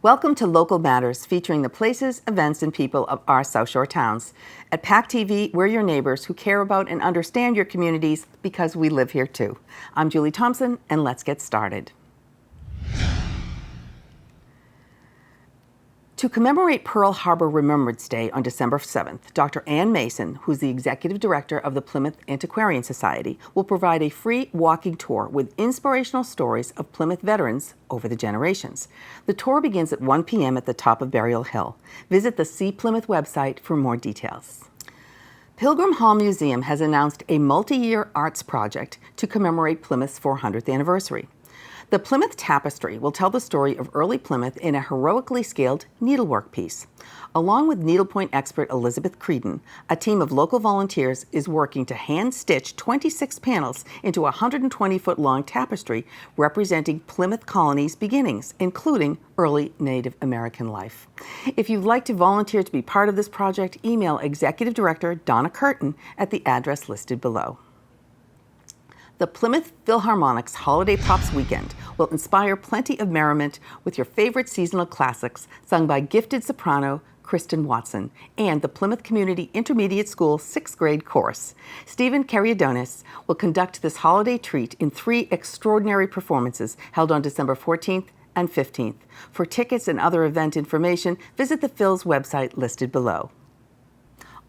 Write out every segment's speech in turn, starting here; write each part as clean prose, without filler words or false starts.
Welcome to Local Matters, featuring the places, events, and people of our South Shore towns. At PAC TV, we're your neighbors who care about and understand your communities because we live here too. I'm Julie Thompson, and let's get started. To commemorate Pearl Harbor Remembrance Day on December 7th, Dr. Ann Mason, who's the Executive Director of the Plymouth Antiquarian Society, will provide a free walking tour with inspirational stories of Plymouth veterans over the generations. The tour begins at 1 p.m. at the top of Burial Hill. Visit the See Plymouth website for more details. Pilgrim Hall Museum has announced a multi-year arts project to commemorate Plymouth's 400th anniversary. The Plymouth Tapestry will tell the story of early Plymouth in a heroically scaled needlework piece. Along with needlepoint expert Elizabeth Creedon, a team of local volunteers is working to hand-stitch 26 panels into a 120-foot-long tapestry representing Plymouth Colony's beginnings, including early Native American life. If you'd like to volunteer to be part of this project, email Executive Director Donna Curtin at the address listed below. The Plymouth Philharmonic's Holiday Pops Weekend will inspire plenty of merriment with your favorite seasonal classics sung by gifted soprano Kristen Watson and the Plymouth Community Intermediate School 6th grade chorus. Stephen Karyodonis will conduct this holiday treat in 3 extraordinary performances held on December 14th and 15th. For tickets and other event information, visit the Phil's website listed below.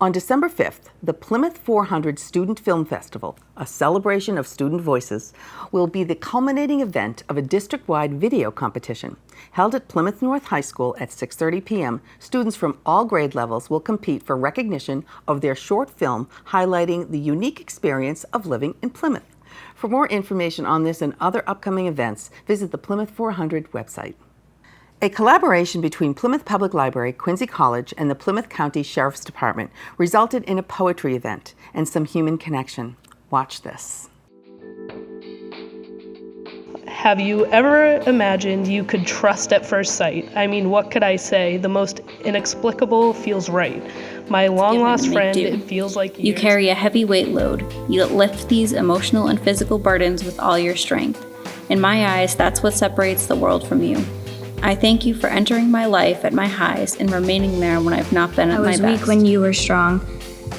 On December 5th, the Plymouth 400 Student Film Festival, a celebration of student voices, will be the culminating event of a district-wide video competition. Held at Plymouth North High School at 6:30 p.m., students from all grade levels will compete for recognition of their short film highlighting the unique experience of living in Plymouth. For more information on this and other upcoming events, visit the Plymouth 400 website. A collaboration between Plymouth Public Library, Quincy College, and the Plymouth County Sheriff's Department resulted in a poetry event and some human connection. Watch this. Have you ever imagined you could trust at first sight? I mean, what could I say? The most inexplicable feels right. My long-lost friend, it feels like you carry a heavy weight load. You lift these emotional and physical burdens with all your strength. In my eyes, that's what separates the world from you. I thank you for entering my life at my highs and remaining there when I've not been at my best. I was weak when you were strong.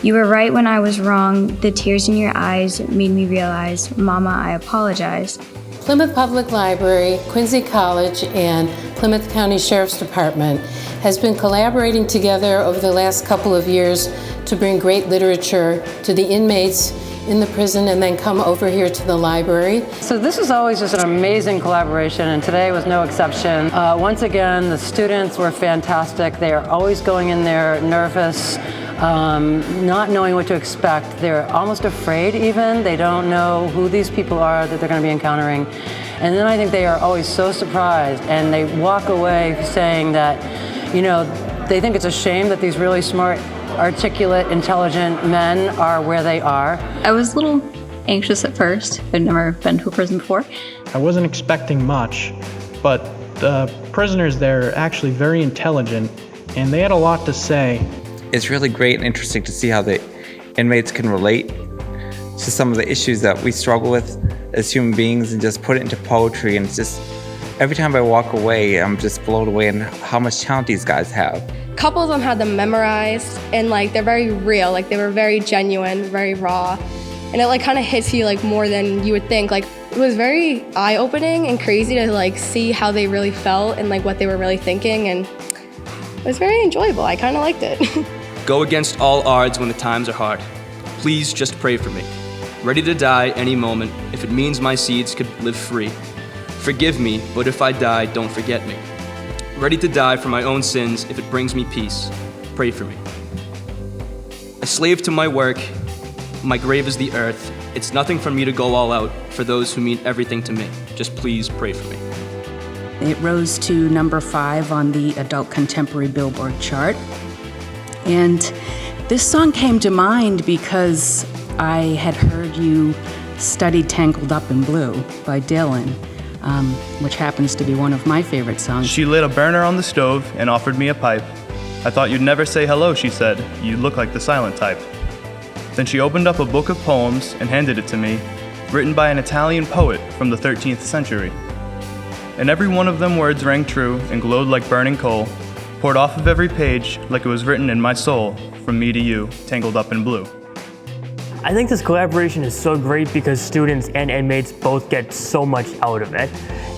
You were right when I was wrong. The tears in your eyes made me realize, Mama, I apologize. Plymouth Public Library, Quincy College, and Plymouth County Sheriff's Department has been collaborating together over the last couple of years to bring great literature to the inmates in the prison and then come over here to the library. So this is always just an amazing collaboration, and today was no exception. Once again, the students were fantastic. They are always going in there nervous, not knowing what to expect. They're almost afraid even. They don't know who these people are that they're going to be encountering. And then I think they are always so surprised, and they walk away saying that, you know, they think it's a shame that these really smart, articulate, intelligent men are where they are. I was a little anxious at first. I'd never been to a prison before. I wasn't expecting much, but the prisoners there are actually very intelligent, and they had a lot to say. It's really great and interesting to see how the inmates can relate to some of the issues that we struggle with as human beings and just put it into poetry. And it's just, every time I walk away, I'm just blown away in how much talent these guys have. A couple of them had them memorized, and they're very real, they were very genuine, very raw, and it kind of hits you more than you would think. It was very eye-opening and crazy to see how they really felt and what they were really thinking, and it was very enjoyable. I kind of liked it. Go against all odds when the times are hard. Please just pray for me. Ready to die any moment if it means my seeds could live free. Forgive me, but if I die, don't forget me. Ready to die for my own sins if it brings me peace. Pray for me. A slave to my work, my grave is the earth. It's nothing for me to go all out for those who mean everything to me. Just please pray for me. It rose to number 5 on the adult contemporary Billboard chart. And this song came to mind because I had heard you study Tangled Up in Blue by Dylan. Which happens to be one of my favorite songs. She lit a burner on the stove and offered me a pipe. I thought you'd never say hello, she said. You look like the silent type. Then she opened up a book of poems and handed it to me, written by an Italian poet from the 13th century. and every one of them words rang true and glowed like burning coal, poured off of every page like it was written in my soul, from me to you, tangled up in blue. I think this collaboration is so great because students and inmates both get so much out of it.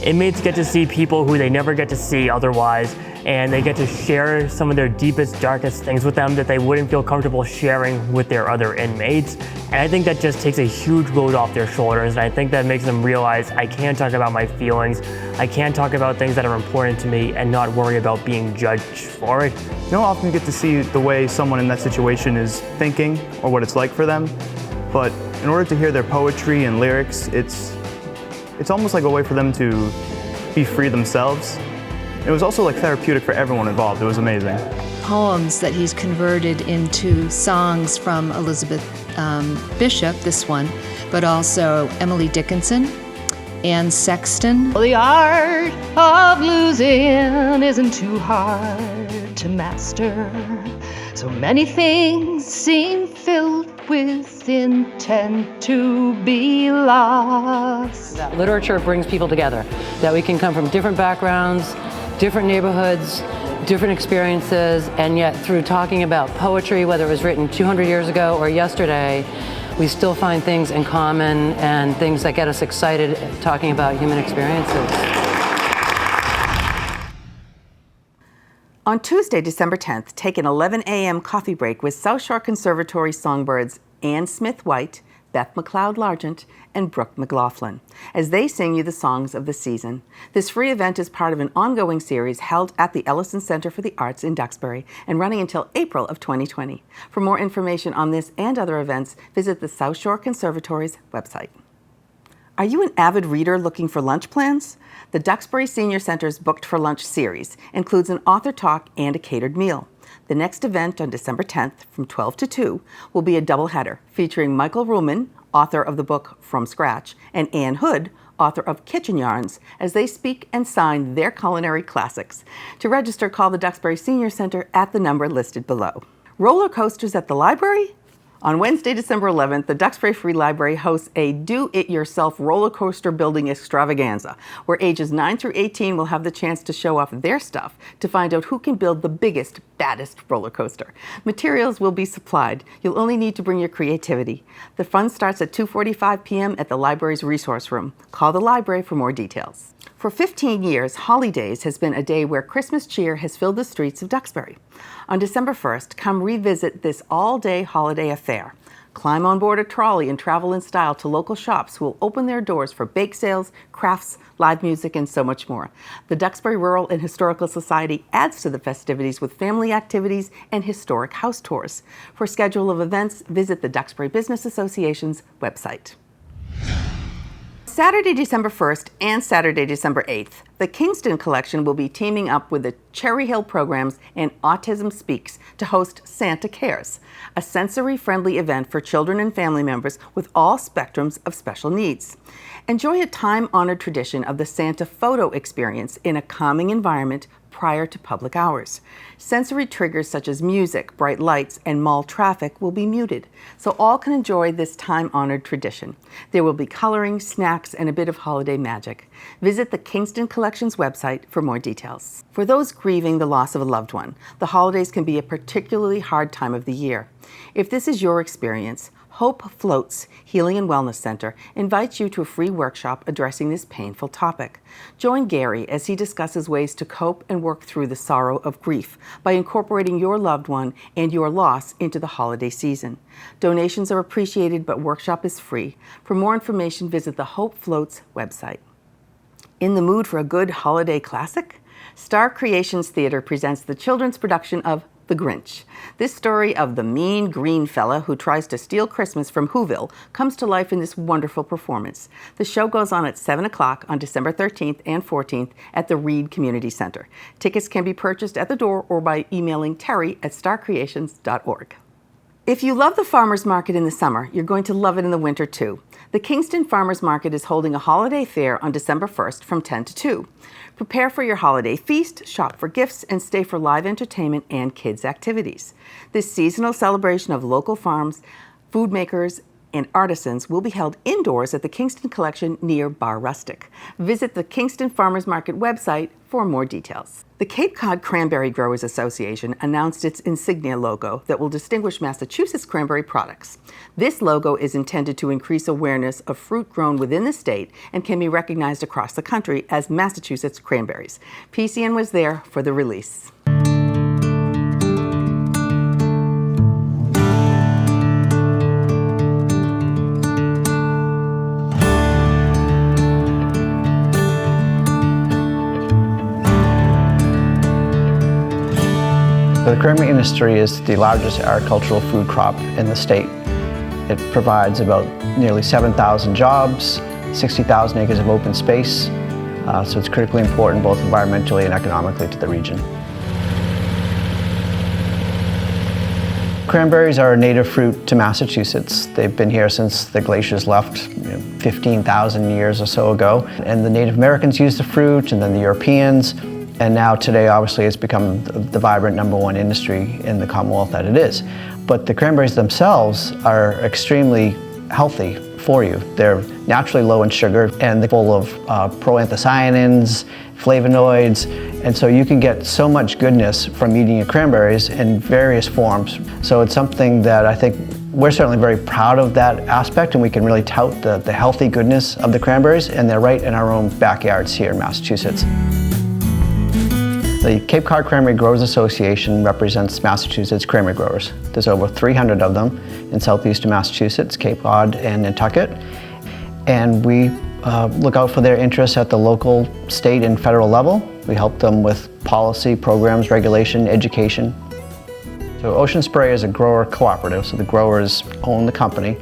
Inmates get to see people who they never get to see otherwise, and they get to share some of their deepest, darkest things with them that they wouldn't feel comfortable sharing with their other inmates. And I think that just takes a huge load off their shoulders, and I think that makes them realize I can talk about my feelings, I can talk about things that are important to me and not worry about being judged for it. You don't often get to see the way someone in that situation is thinking or what it's like for them, but in order to hear their poetry and lyrics, it's almost like a way for them to be free themselves. It was also like therapeutic for everyone involved. It was amazing. Poems that he's converted into songs from Elizabeth Bishop, this one, but also Emily Dickinson, Anne Sexton. The art of losing isn't too hard to master. So many things seem filled with intent to be lost. That literature brings people together, that we can come from different backgrounds, different neighborhoods, different experiences, and yet through talking about poetry, whether it was written 200 years ago or yesterday, we still find things in common and things that get us excited talking about human experiences. On Tuesday, December 10th, take an 11 a.m. coffee break with South Shore Conservatory songbirds Ann Smith-White, Beth McLeod-Largent, and Brooke McLaughlin, as they sing you the songs of the season. This free event is part of an ongoing series held at the Ellison Center for the Arts in Duxbury and running until April of 2020. For more information on this and other events, visit the South Shore Conservatory's website. Are you an avid reader looking for lunch plans? The Duxbury Senior Center's Booked for Lunch series includes an author talk and a catered meal. The next event on December 10th from 12 to 2 will be a doubleheader featuring Michael Ruhlman, author of the book From Scratch, and Ann Hood, author of Kitchen Yarns, as they speak and sign their culinary classics. To register, call the Duxbury Senior Center at the number listed below. Roller coasters at the library? On Wednesday, December 11th, the Duxbury Free Library hosts a do-it-yourself roller coaster building extravaganza, where ages 9 through 18 will have the chance to show off their stuff to find out who can build the biggest, baddest roller coaster. Materials will be supplied. You'll only need to bring your creativity. The fun starts at 2:45 p.m. at the library's resource room. Call the library for more details. For 15 years, Holidays has been a day where Christmas cheer has filled the streets of Duxbury. On December 1st, come revisit this all-day holiday affair. Climb on board a trolley and travel in style to local shops who will open their doors for bake sales, crafts, live music, and so much more. The Duxbury Rural and Historical Society adds to the festivities with family activities and historic house tours. For a schedule of events, visit the Duxbury Business Association's website. Saturday, December 1st and Saturday, December 8th, the Kingston Collection will be teaming up with the Cherry Hill Programs and Autism Speaks to host Santa Cares, a sensory-friendly event for children and family members with all spectrums of special needs. Enjoy a time-honored tradition of the Santa photo experience in a calming environment prior to public hours. Sensory triggers such as music, bright lights, and mall traffic will be muted, so all can enjoy this time-honored tradition. There will be coloring, snacks, and a bit of holiday magic. Visit the Kingston Collection's website for more details. For those grieving the loss of a loved one, the holidays can be a particularly hard time of the year. If this is your experience, Hope Floats Healing and Wellness Center invites you to a free workshop addressing this painful topic. Join Gary as he discusses ways to cope and work through the sorrow of grief by incorporating your loved one and your loss into the holiday season. Donations are appreciated, but workshop is free. For more information, visit the Hope Floats website. In the mood for a good holiday classic? Star Creations Theater presents the children's production of The Grinch. This story of the mean green fella who tries to steal Christmas from Whoville comes to life in this wonderful performance. The show goes on at 7 o'clock on December 13th and 14th at the Reed Community Center. Tickets can be purchased at the door or by emailing terry@starcreations.org. If you love the farmers market in the summer, you're going to love it in the winter too. The Kingston Farmers Market is holding a holiday fair on December 1st from 10 to 2. Prepare for your holiday feast, shop for gifts, and stay for live entertainment and kids' activities. This seasonal celebration of local farms, food makers, and artisans will be held indoors at the Kingston Collection near Bar Rustic. Visit the Kingston Farmers Market website for more details. The Cape Cod Cranberry Growers Association announced its insignia logo that will distinguish Massachusetts cranberry products. This logo is intended to increase awareness of fruit grown within the state and can be recognized across the country as Massachusetts cranberries. PCN was there for the release. The cranberry industry is the largest agricultural food crop in the state. It provides about nearly 7,000 jobs, 60,000 acres of open space, so it's critically important both environmentally and economically to the region. Cranberries are a native fruit to Massachusetts. They've been here since the glaciers left 15,000 years or so ago. And the Native Americans used the fruit, and then the Europeans. And now today, obviously, it's become the vibrant #1 industry in the Commonwealth that it is. But the cranberries themselves are extremely healthy for you. They're naturally low in sugar, and they're full of proanthocyanins, flavonoids, and so you can get so much goodness from eating your cranberries in various forms. So it's something that I think we're certainly very proud of that aspect, and we can really tout the healthy goodness of the cranberries, and they're right in our own backyards here in Massachusetts. The Cape Cod Cranberry Growers Association represents Massachusetts cranberry growers. There's over 300 of them in southeastern Massachusetts, Cape Cod, and Nantucket. And we look out for their interests at the local, state, and federal level. We help them with policy, programs, regulation, education. So Ocean Spray is a grower cooperative, so the growers own the company.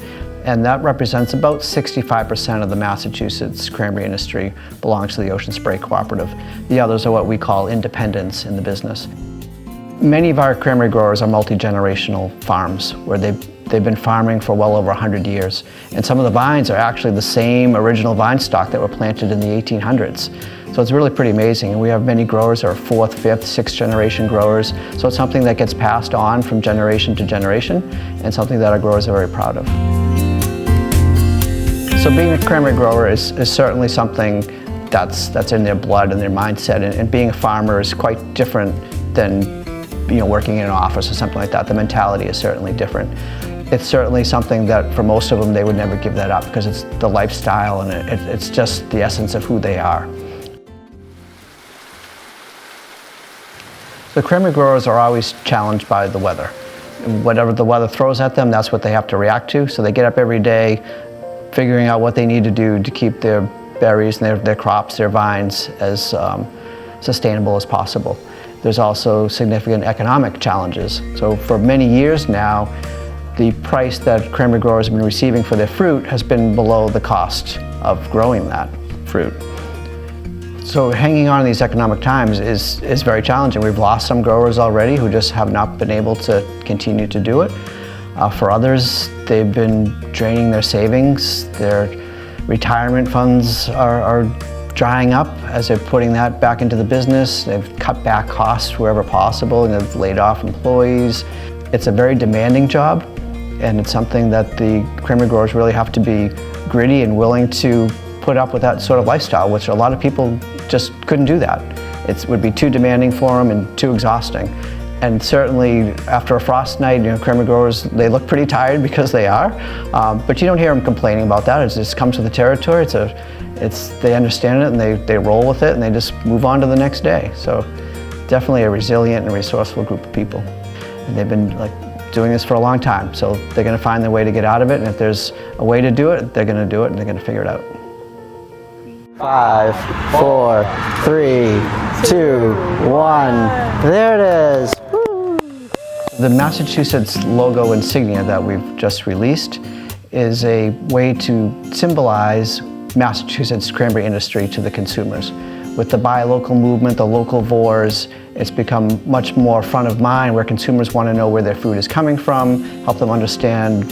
And that represents about 65% of the Massachusetts cranberry industry belongs to the Ocean Spray Cooperative. The others are what we call independents in the business. Many of our cranberry growers are multi-generational farms where they've been farming for well over 100 years. And some of the vines are actually the same original vine stock that were planted in the 1800s. So it's really pretty amazing. And we have many growers that are 4th, 5th, 6th generation growers. So it's something that gets passed on from generation to generation and something that our growers are very proud of. So being a cranberry grower is certainly something that's in their blood and their mindset, and being a farmer is quite different than working in an office or something like that. The mentality is certainly different. It's certainly something that for most of them they would never give that up because it's the lifestyle and it's just the essence of who they are. The cranberry growers are always challenged by the weather. And whatever the weather throws at them, that's what they have to react to. So they get up every day figuring out what they need to do to keep their berries and their crops, their vines, as sustainable as possible. There's also significant economic challenges. So for many years now, the price that cranberry growers have been receiving for their fruit has been below the cost of growing that fruit. So hanging on in these economic times is very challenging. We've lost some growers already who just have not been able to continue to do it. For others, they've been draining their savings. Their retirement funds are drying up as they're putting that back into the business. They've cut back costs wherever possible, and they've laid off employees. It's a very demanding job, and it's something that the cranberry growers really have to be gritty and willing to put up with that sort of lifestyle, which a lot of people just couldn't do that. It would be too demanding for them and too exhausting. And certainly after a frost night, cranberry growers, they look pretty tired because they are, but you don't hear them complaining about that. It just comes with the territory. They understand it and they roll with it and they just move on to the next day. So definitely a resilient and resourceful group of people. And they've been doing this for a long time, so they're going to find their way to get out of it, and if there's a way to do it, they're going to do it and they're going to figure it out. 5, 4, 3, 2, 1. There it is. The Massachusetts logo insignia that we've just released is a way to symbolize Massachusetts cranberry industry to the consumers. With the buy local movement, the localvores, it's become much more front of mind where consumers want to know where their food is coming from, help them understand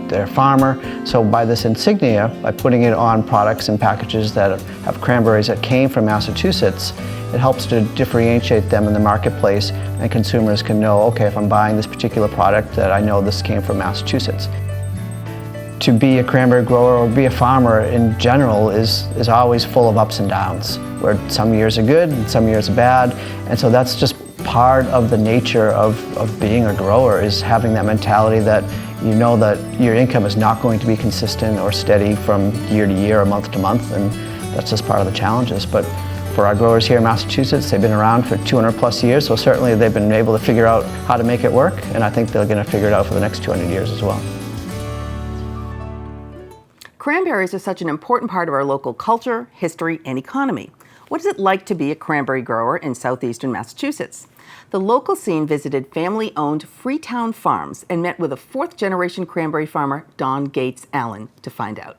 their farmer. So by this insignia, by putting it on products and packages that have cranberries that came from Massachusetts, it helps to differentiate them in the marketplace, and consumers can know, okay, if I'm buying this particular product, that I know this came from Massachusetts. to be a cranberry grower or be a farmer in general is always full of ups and downs, where some years are good and some years are bad. And so that's just part of the nature of being a grower, is having that mentality that you know that your income is not going to be consistent or steady from year to year or month to month, and that's just part of the challenges. But for our growers here in Massachusetts, they've been around for 200 plus years, so certainly they've been able to figure out how to make it work, and I think they're going to figure it out for the next 200 years as well. Cranberries are such an important part of our local culture, history, and economy. What is it like to be a cranberry grower in southeastern Massachusetts? The local scene visited family-owned Freetown Farms and met with a fourth-generation cranberry farmer, Don Gates Allen, to find out.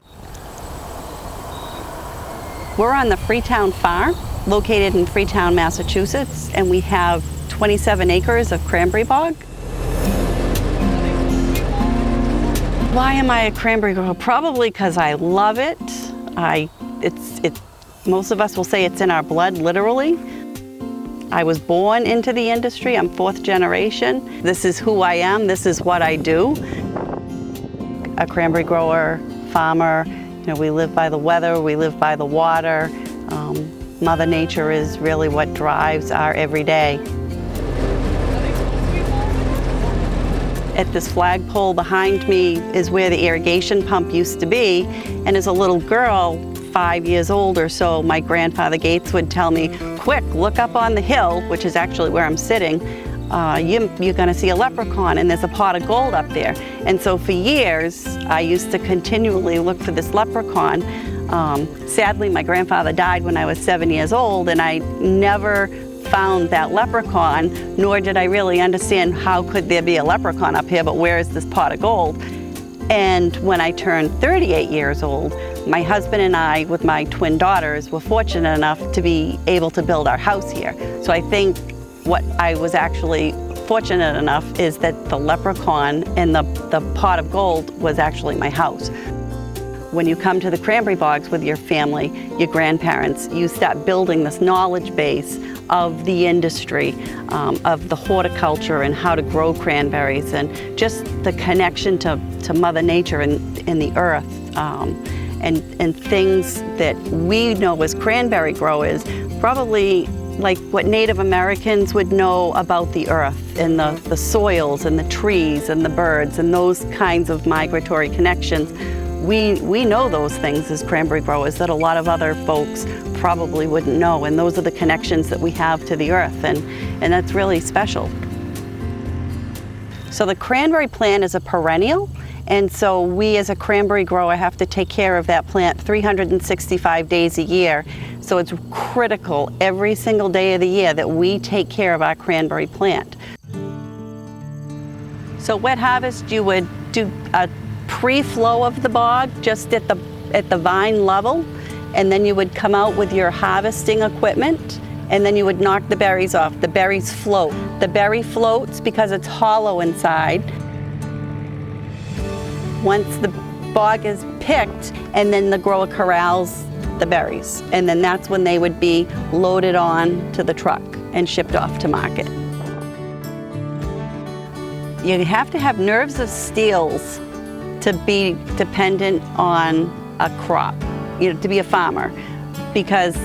We're on the Freetown Farm, located in Freetown, Massachusetts, and we have 27 acres of cranberry bog. Why am I a cranberry grower? Probably because I love it. Most of us will say it's in our blood, literally. I was born into the industry. I'm fourth generation. This is who I am. This is what I do. A cranberry grower, farmer. You know, we live by the weather. We live by the water. Mother Nature is really what drives our everyday. At this flagpole behind me is where the irrigation pump used to be, and as a little girl, 5 years old or so, my grandfather Gates would tell me, quick, look up on the hill, which is actually where I'm sitting, you're gonna see a leprechaun and there's a pot of gold up there. And so for years, I used to continually look for this leprechaun. Sadly, my grandfather died when I was 7 years old, and I never found that leprechaun, nor did I really understand how could there be a leprechaun up here, but where is this pot of gold? And when I turned 38 years old, my husband and I, with my twin daughters, were fortunate enough to be able to build our house here. So I think what I was actually fortunate enough is that the leprechaun and the pot of gold was actually my house. When you come to the cranberry bogs with your family, your grandparents, you start building this knowledge base of the industry, of the horticulture and how to grow cranberries, and just the connection to Mother Nature and the earth, and things that we know as cranberry growers, probably like what Native Americans would know about the earth and the soils and the trees and the birds and those kinds of migratory connections. We know those things as cranberry growers that a lot of other folks probably wouldn't know, and those are the connections that we have to the earth, and that's really special. So the cranberry plant is a perennial, and so we as a cranberry grower have to take care of that plant 365 days a year. So it's critical every single day of the year that we take care of our cranberry plant. So wet harvest, you would do a pre-flow of the bog just at the vine level, and then you would come out with your harvesting equipment, and then you would knock the berries off. The berries float. The berry floats because it's hollow inside. Once the bog is picked, and then the grower corrals the berries, and then that's when they would be loaded on to the truck and shipped off to market. You have to have nerves of steel to be dependent on a crop, you know, to be a farmer, because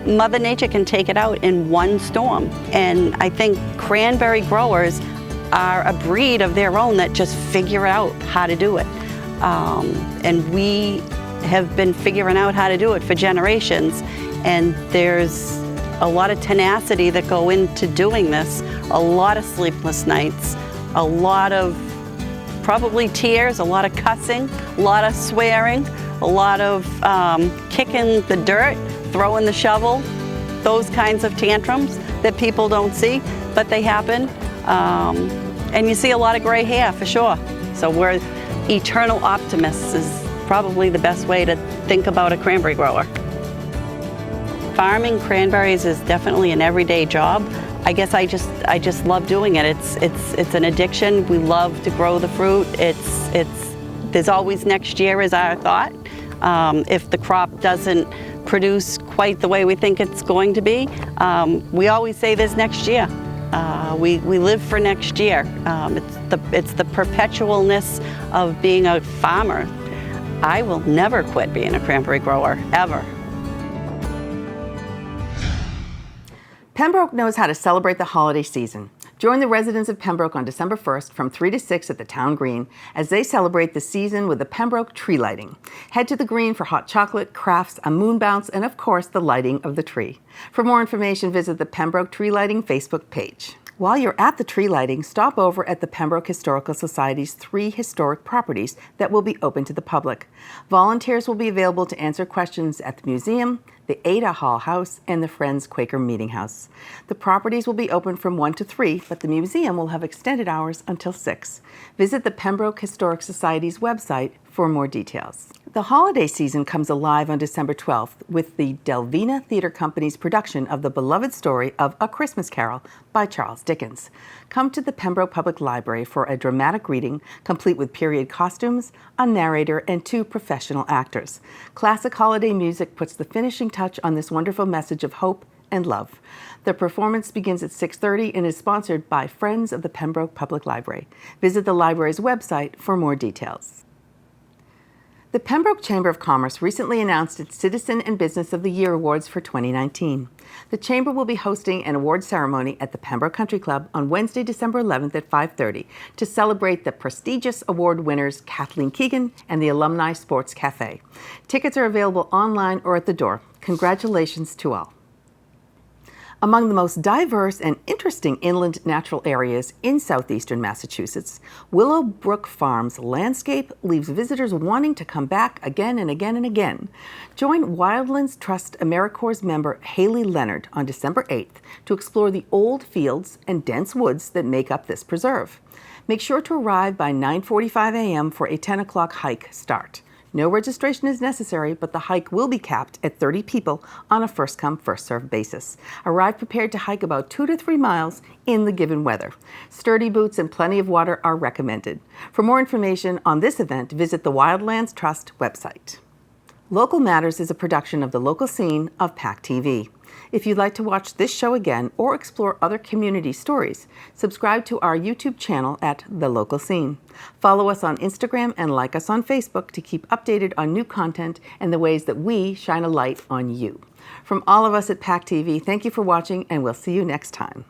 Mother Nature can take it out in one storm. And I think cranberry growers are a breed of their own that just figure out how to do it. And we have been figuring out how to do it for generations, and there's a lot of tenacity that go into doing this, a lot of sleepless nights, a lot of probably tears, a lot of cussing, a lot of swearing, a lot of kicking the dirt, throwing the shovel, those kinds of tantrums that people don't see, but they happen. And you see a lot of gray hair for sure. So we're eternal optimists is probably the best way to think about a cranberry grower. Farming cranberries is definitely an everyday job. I guess I just love doing it. It's an addiction. We love to grow the fruit. There's always next year is our thought. If the crop doesn't produce quite the way we think it's going to be, we always say there's next year. We live for next year. It's the perpetualness of being a farmer. I will never quit being a cranberry grower, ever. Pembroke knows how to celebrate the holiday season. Join the residents of Pembroke on December 1st from 3 to 6 at the Town Green as they celebrate the season with the Pembroke tree lighting. Head to the green for hot chocolate, crafts, a moon bounce, and of course the lighting of the tree. For more information, visit the Pembroke Tree Lighting Facebook page. While you're at the tree lighting, stop over at the Pembroke Historical Society's 3 historic properties that will be open to the public. Volunteers will be available to answer questions at the museum, the Ada Hall House, and the Friends Quaker Meeting House. The properties will be open from 1 to 3, but the museum will have extended hours until 6. Visit the Pembroke Historic Society's website for more details. The holiday season comes alive on December 12th with the Delvina Theatre Company's production of the beloved story of A Christmas Carol by Charles Dickens. Come to the Pembroke Public Library for a dramatic reading complete with period costumes, a narrator, and 2 professional actors. Classic holiday music puts the finishing touch on this wonderful message of hope and love. The performance begins at 6:30 and is sponsored by Friends of the Pembroke Public Library. Visit the library's website for more details. The Pembroke Chamber of Commerce recently announced its Citizen and Business of the Year Awards for 2019. The Chamber will be hosting an award ceremony at the Pembroke Country Club on Wednesday, December 11th at 5:30 to celebrate the prestigious award winners Kathleen Keegan and the Alumni Sports Cafe. Tickets are available online or at the door. Congratulations to all. Among the most diverse and interesting inland natural areas in southeastern Massachusetts, Willowbrook Farms landscape leaves visitors wanting to come back again and again and again. Join Wildlands Trust AmeriCorps member Haley Leonard on December 8th to explore the old fields and dense woods that make up this preserve. Make sure to arrive by 9:45 a.m. for a 10 o'clock hike start. No registration is necessary, but the hike will be capped at 30 people on a first-come, first-served basis. Arrive prepared to hike about 2 to 3 miles in the given weather. Sturdy boots and plenty of water are recommended. For more information on this event, visit the Wildlands Trust website. Local Matters is a production of The Local Scene of PAC TV. If you'd like to watch this show again or explore other community stories, subscribe to our YouTube channel at The Local Scene. Follow us on Instagram and like us on Facebook to keep updated on new content and the ways that we shine a light on you. From all of us at PAC TV, thank you for watching, and we'll see you next time.